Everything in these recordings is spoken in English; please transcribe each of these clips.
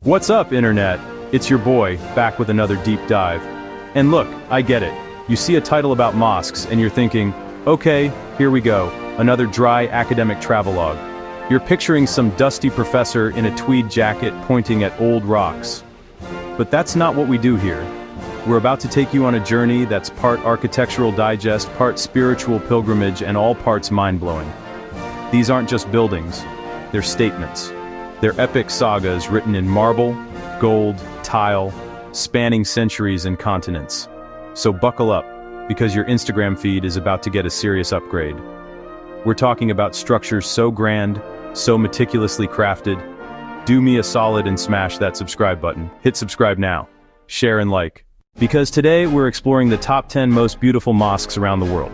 What's up, Internet? It's your boy, back with another deep dive. And look, I get it. You see a title about mosques and you're thinking, okay, here we go, another dry academic travelogue. You're picturing some dusty professor in a tweed jacket pointing at old rocks. But that's not what we do here. We're about to take you on a journey that's part architectural digest, part spiritual pilgrimage, and all parts mind-blowing. These aren't just buildings, they're statements. They're epic sagas written in marble, gold, tile, spanning centuries and continents. So buckle up, because your Instagram feed is about to get a serious upgrade. We're talking about structures so grand, so meticulously crafted. Do me a solid and smash that subscribe button. Hit subscribe now. Share and like. Because today we're exploring the top 10 most beautiful mosques around the world.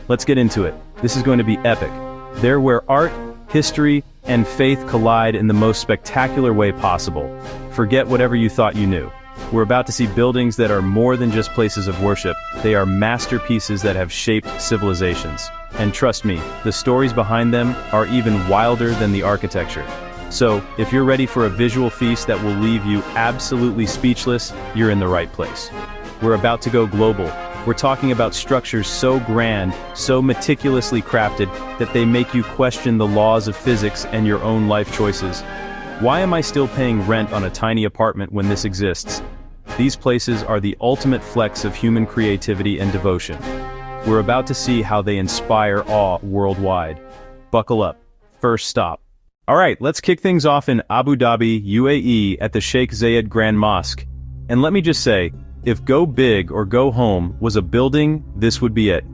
Let's get into it. This is going to be epic. They're where art, history, and faith collide in the most spectacular way possible. Forget whatever you thought you knew. We're about to see buildings that are more than just places of worship. They are masterpieces that have shaped civilizations. And trust me, the stories behind them are even wilder than the architecture. So, if you're ready for a visual feast that will leave you absolutely speechless, you're in the right place. We're about to go global. We're talking about structures so grand, so meticulously crafted, that they make you question the laws of physics and your own life choices. Why am I still paying rent on a tiny apartment when this exists? These places are the ultimate flex of human creativity and devotion. We're about to see how they inspire awe worldwide. Buckle up. First stop. Alright, let's kick things off in Abu Dhabi, UAE at the Sheikh Zayed Grand Mosque. And let me just say, if go big or go home was a building, this would be it.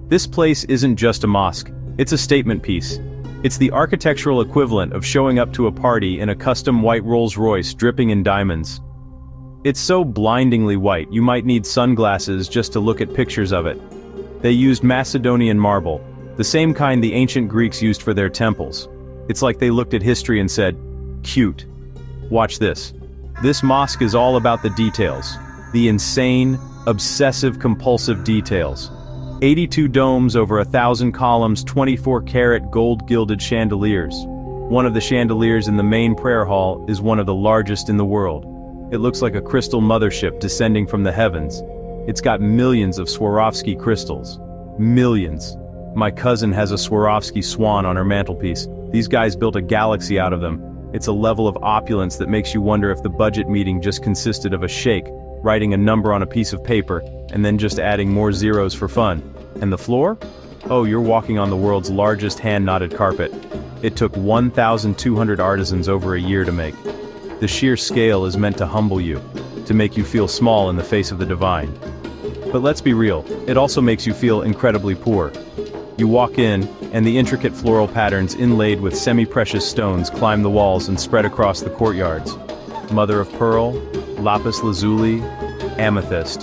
This place isn't just a mosque, it's a statement piece. It's the architectural equivalent of showing up to a party in a custom white Rolls-Royce dripping in diamonds. It's so blindingly white, you might need sunglasses just to look at pictures of it. They used Macedonian marble, the same kind the ancient Greeks used for their temples. It's like they looked at history and said, cute. Watch this. This mosque is all about the details. The insane, obsessive-compulsive details. 82 domes over 1,000 columns, 24-karat gold-gilded chandeliers. One of the chandeliers in the main prayer hall is one of the largest in the world. It looks like a crystal mothership descending from the heavens. It's got millions of Swarovski crystals. Millions. My cousin has a Swarovski swan on her mantelpiece. These guys built a galaxy out of them. It's a level of opulence that makes you wonder if the budget meeting just consisted of a sheikh writing a number on a piece of paper, and then just adding more zeros for fun. And the floor? Oh, you're walking on the world's largest hand-knotted carpet. It took 1,200 artisans over a year to make. The sheer scale is meant to humble you, to make you feel small in the face of the divine. But let's be real, it also makes you feel incredibly poor. You walk in, and the intricate floral patterns inlaid with semi-precious stones climb the walls and spread across the courtyards. Mother of pearl, lapis lazuli, amethyst.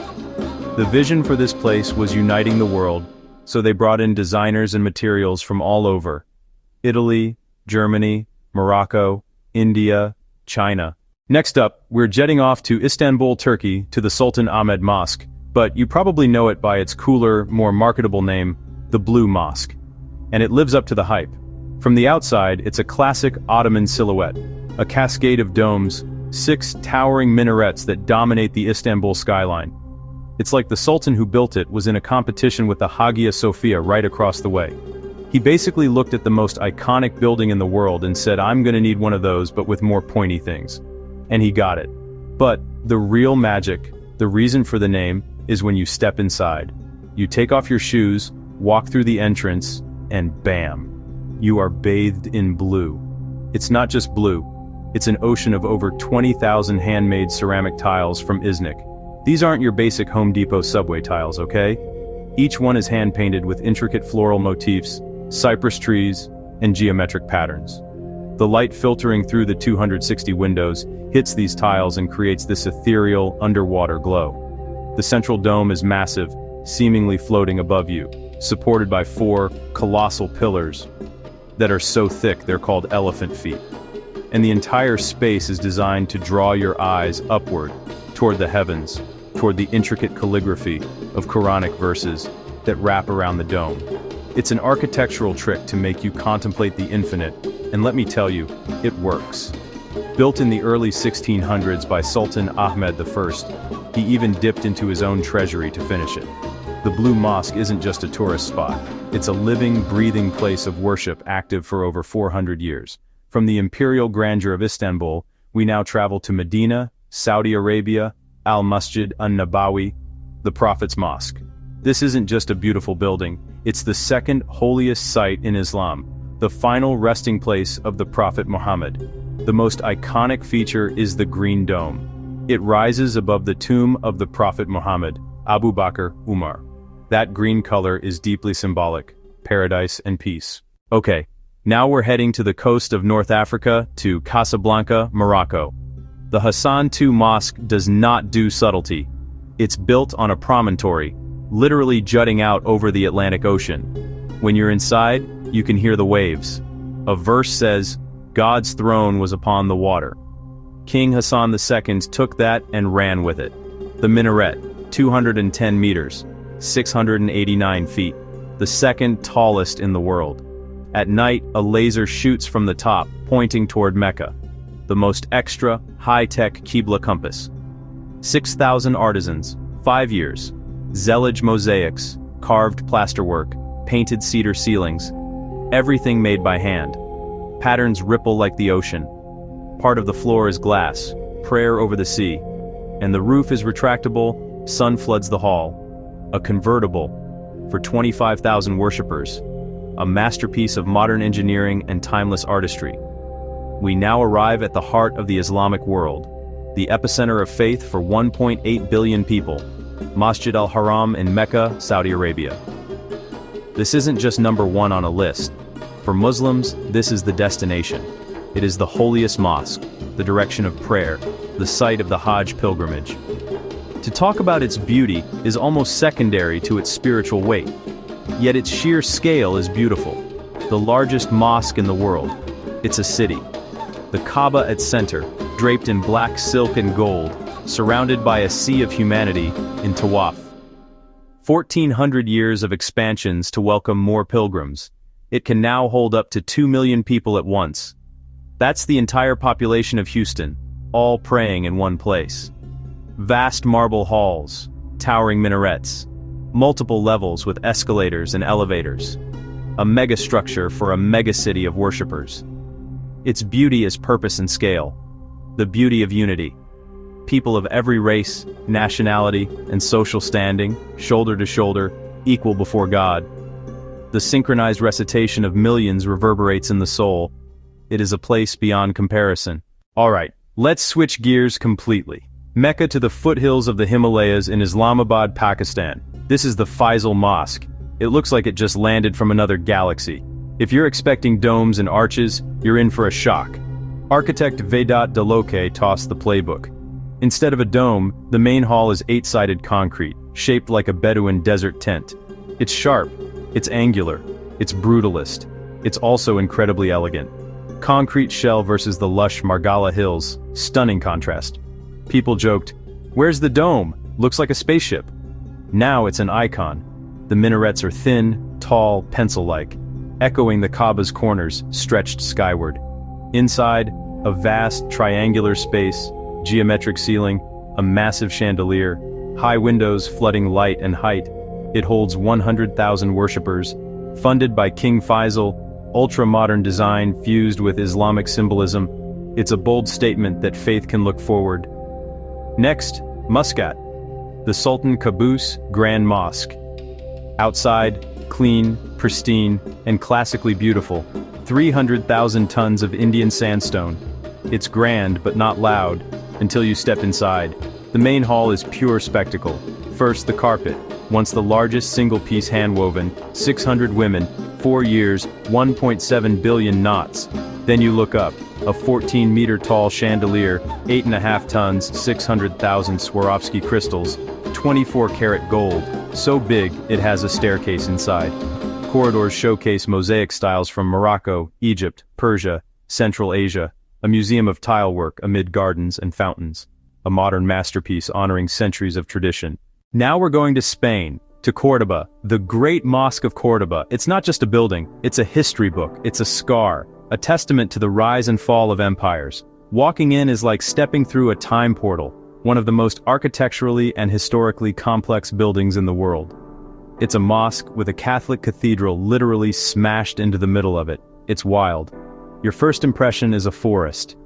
The vision for this place was uniting the world, so they brought in designers and materials from all over. Italy, Germany, Morocco, India, China. Next up, we're jetting off to Istanbul, Turkey, to the Sultan Ahmed Mosque, but you probably know it by its cooler, more marketable name, the Blue Mosque. And it lives up to the hype. From the outside, it's a classic Ottoman silhouette, a cascade of domes, 6 towering minarets that dominate the Istanbul skyline. It's like the Sultan who built it was in a competition with the Hagia Sophia right across the way. He basically looked at the most iconic building in the world and said, I'm gonna need one of those but with more pointy things. And he got it. But the real magic, the reason for the name, is when you step inside. You take off your shoes, walk through the entrance, and bam, you are bathed in blue. It's not just blue. It's an ocean of over 20,000 handmade ceramic tiles from Iznik. These aren't your basic Home Depot subway tiles, okay? Each one is hand-painted with intricate floral motifs, cypress trees, and geometric patterns. The light filtering through the 260 windows hits these tiles and creates this ethereal, underwater glow. The central dome is massive, seemingly floating above you, supported by 4 colossal pillars that are so thick they're called elephant feet. And the entire space is designed to draw your eyes upward, toward the heavens, toward the intricate calligraphy of Quranic verses that wrap around the dome. It's an architectural trick to make you contemplate the infinite, and let me tell you, it works. Built in the early 1600s by Sultan Ahmed I, he even dipped into his own treasury to finish it. The Blue Mosque isn't just a tourist spot, it's a living, breathing place of worship active for over 400 years. From the imperial grandeur of Istanbul, we now travel to Medina, Saudi Arabia, Al-Masjid, an-Nabawi, the Prophet's Mosque. This isn't just a beautiful building, it's the second holiest site in Islam, the final resting place of the Prophet Muhammad. The most iconic feature is the green dome. It rises above the tomb of the Prophet Muhammad, Abu Bakr, Umar. That green color is deeply symbolic, paradise and peace. Okay, now we're heading to the coast of North Africa to Casablanca, Morocco. The Hassan II Mosque does not do subtlety. It's built on a promontory, literally jutting out over the Atlantic Ocean. When you're inside, you can hear the waves. A verse says, "God's throne was upon the water." King Hassan II took that and ran with it. The minaret, 210 meters, 689 feet, the second tallest in the world. At night, a laser shoots from the top, pointing toward Mecca. The most extra, high-tech Qibla compass. 6,000 artisans, 5 years. Zayed mosaics, carved plasterwork, painted cedar ceilings. Everything made by hand. Patterns ripple like the ocean. Part of the floor is glass, prayer over the sea. And the roof is retractable, sun floods the hall. A convertible, for 25,000 worshippers. A masterpiece of modern engineering and timeless artistry. We now arrive at the heart of the Islamic world, the epicenter of faith for 1.8 billion people, Masjid al-Haram in Mecca, Saudi Arabia. This isn't just number one on a list. For Muslims, this is the destination. It is the holiest mosque, the direction of prayer, the site of the Hajj pilgrimage. To talk about its beauty is almost secondary to its spiritual weight. Yet its sheer scale is beautiful. The largest mosque in the world. It's a city. The Kaaba at center, draped in black silk and gold, surrounded by a sea of humanity in Tawaf. 1,400 years of expansions to welcome more pilgrims. It can now hold up to 2 million people at once. That's the entire population of Houston, all praying in one place. Vast marble halls, towering minarets, multiple levels with escalators and elevators. A megastructure for a megacity of worshippers. Its beauty is purpose and scale. The beauty of unity. People of every race, nationality, and social standing, shoulder to shoulder, equal before God. The synchronized recitation of millions reverberates in the soul. It is a place beyond comparison. Alright, let's switch gears completely. Mecca to the foothills of the Himalayas in Islamabad, Pakistan. This is the Faisal Mosque. It looks like it just landed from another galaxy. If you're expecting domes and arches, you're in for a shock. Architect Vedat Daloke tossed the playbook. Instead of a dome, the main hall is 8-sided concrete, shaped like a Bedouin desert tent. It's sharp, it's angular, it's brutalist. It's also incredibly elegant. Concrete shell versus the lush Margala hills, stunning contrast. People joked, "Where's the dome? Looks like a spaceship." Now it's an icon. The minarets are thin, tall, pencil-like, echoing the Kaaba's corners stretched skyward. Inside, a vast triangular space, geometric ceiling, a massive chandelier, high windows flooding light and height. It holds 100,000 worshippers, funded by King Faisal, ultra-modern design fused with Islamic symbolism. It's a bold statement that faith can look forward. Next, Muscat, the Sultan Qaboos Grand Mosque. Outside, clean, pristine, and classically beautiful. 300,000 tons of Indian sandstone. It's grand but not loud, until you step inside. The main hall is pure spectacle. First, the carpet, once the largest single-piece hand-woven, 600 women, 4 years, 1.7 billion knots. Then you look up, a 14-meter-tall chandelier, 8.5 tons, 600,000 Swarovski crystals, 24-karat gold, so big it has a staircase inside. Corridors showcase mosaic styles from Morocco, Egypt, Persia, Central Asia, a museum of tilework amid gardens and fountains, a modern masterpiece honoring centuries of tradition. Now we're going to Spain, to Córdoba, the Great Mosque of Córdoba. It's not just a building, it's a history book, it's a scar, a testament to the rise and fall of empires. Walking in is like stepping through a time portal, one of the most architecturally and historically complex buildings in the world. It's a mosque with a Catholic cathedral literally smashed into the middle of it. It's wild. Your first impression is a forest.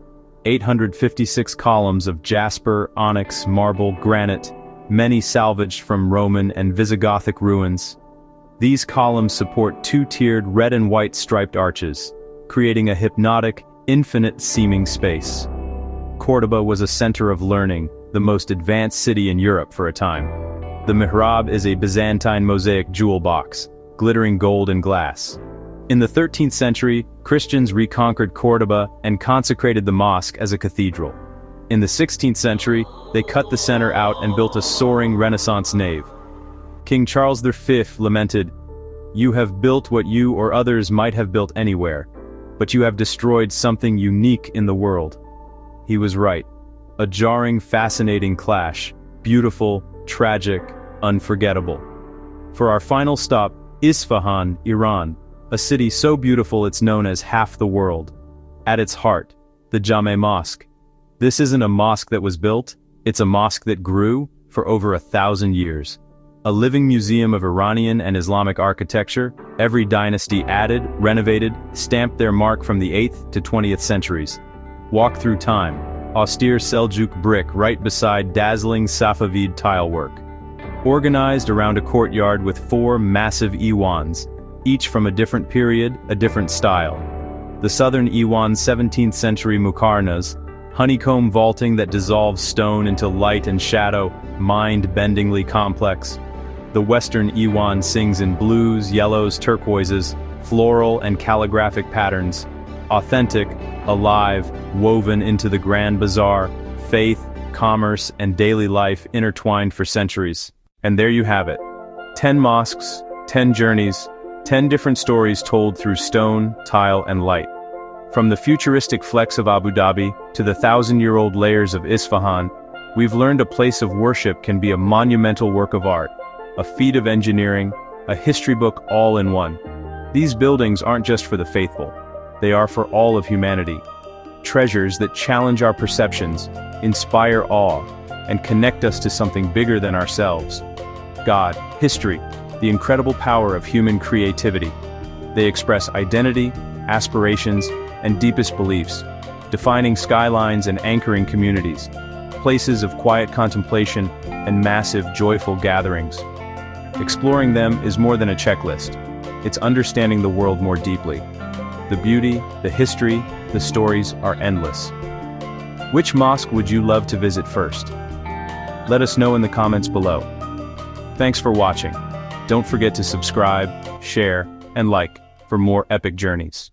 856 columns of jasper, onyx, marble, granite, many salvaged from Roman and Visigothic ruins. These columns support two-tiered red and white striped arches, creating a hypnotic, infinite-seeming space. Córdoba was a center of learning, the most advanced city in Europe for a time. The mihrab is a Byzantine mosaic jewel box, glittering gold and glass. In the 13th century, Christians reconquered Córdoba and consecrated the mosque as a cathedral. In the 16th century, they cut the center out and built a soaring Renaissance nave. King Charles V lamented, "You have built what you or others might have built anywhere, but you have destroyed something unique in the world." He was right. A jarring, fascinating clash, beautiful, tragic, unforgettable. For our final stop, Isfahan, Iran, a city so beautiful it's known as half the world. At its heart, the Jameh Mosque. This isn't a mosque that was built, it's a mosque that grew for over 1,000 years. A living museum of Iranian and Islamic architecture, every dynasty added, renovated, stamped their mark from the 8th to 20th centuries. Walk through time, austere Seljuk brick right beside dazzling Safavid tilework. Organized around a courtyard with 4 massive iwans, each from a different period, a different style. The southern iwan's 17th century muqarnas, honeycomb vaulting that dissolves stone into light and shadow, mind-bendingly complex. The western iwan sings in blues, yellows, turquoises, floral and calligraphic patterns, authentic, alive, woven into the grand bazaar, faith, commerce, and daily life intertwined for centuries. And there you have it. 10 mosques, 10 journeys, 10 different stories told through stone, tile, and light. From the futuristic flecks of Abu Dhabi to the 1,000-year-old layers of Isfahan, we've learned a place of worship can be a monumental work of art, a feat of engineering, a history book all in one. These buildings aren't just for the faithful, they are for all of humanity. Treasures that challenge our perceptions, inspire awe, and connect us to something bigger than ourselves. God, history, the incredible power of human creativity. They express identity, aspirations, and deepest beliefs, defining skylines and anchoring communities, places of quiet contemplation and massive, joyful gatherings. Exploring them is more than a checklist. It's understanding the world more deeply. The beauty, the history, the stories are endless. Which mosque would you love to visit first? Let us know in the comments below. Thanks for watching. Don't forget to subscribe, share, and like for more epic journeys.